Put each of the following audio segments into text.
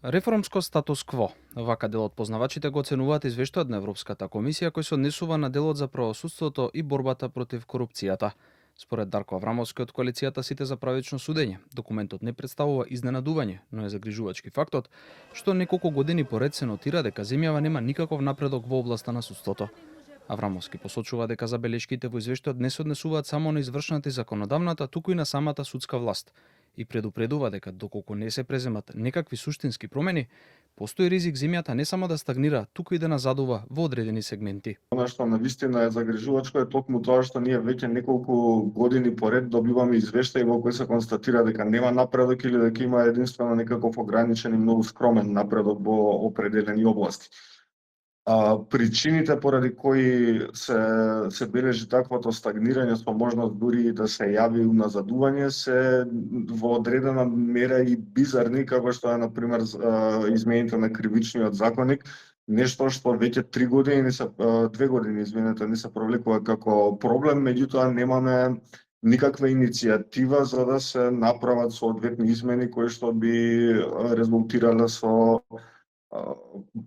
Реформско статус кво. Вака дел од познавачите го оценуваат извештајот на Европската комисија кој се однесува на делот за правосудството и борбата против корупцијата. Според Дарко Аврамовски од коалицијата Сите за правично судење, документот не представува изненадување, но е загрижувачки фактот што неколку години поред се нотира дека земјава нема никаков напредок во областа на судството. Аврамовски посочува дека забелешките во извештајот не се однесуваат само на извршната и законодавната, туку и на самата судска власт и предупредува дека доколку не се преземат некакви суштински промени, постои ризик земјата не само да стагнира, туку и да назадува во одредени сегменти. Она што навистина е загрижувачко е токму тоа што ние веќе неколку години поред добиваме извештаи во кои се констатира дека нема напредок или дека има единствено некаков ограничен и многу скромен напредок во определени области. Причините поради кои се бележи таквото стагнирање со можност дури да се јави уназадување се во одредена мера и бизарни, како што е, например, измените на кривичниот законник, нешто што веќе 2 години не се провлекува како проблем, меѓутоа немаме никаква иницијатива за да се направат соодветни измени кои што би резултирале со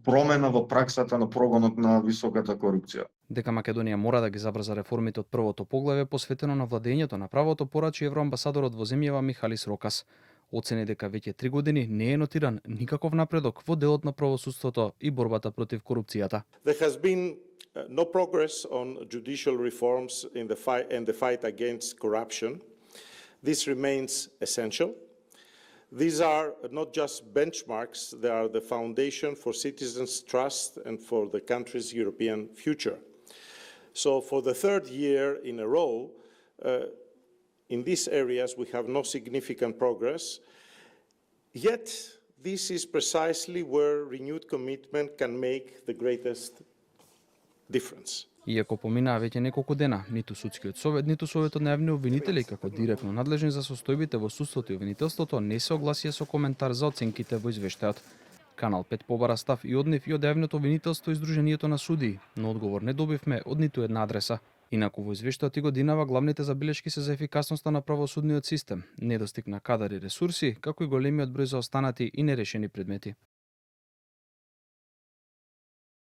промена во праксата на прогонот на високата корупција. Дека Македонија мора да ги забрза реформите од првото поглавје посветено на владењето на правото, порачи евроамбасадорот во земјава Михалис Рокас. Оцени дека веќе 3 години не е нотиран никаков напредок во делот на правосудството и борбата против корупцијата. There has been no progress on judicial reforms in the fight against corruption. This remains essential. These are not just benchmarks, they are the foundation for citizens' trust and for the country's European future. So for the 3rd year in a row, in these areas we have no significant progress, yet this is precisely where renewed commitment can make the greatest difference. Иако поминаа веќе неколку дена, ниту судскиот совет, ниту советот на јавни обвинители како директно надлежни за состојбите во судството и обвинителството не се огласија со коментар за оценките во извештајот. Канал 5 побара став и од нив и од јавното обвинителство и Сдруженијето на судии, но одговор не добивме од ниту една адреса. Инаку во извештајот и годинава главните забелешки се за ефикасноста на правосудниот систем, недостиг на кадар и ресурси, како и големиот број за останати и нерешени предмети.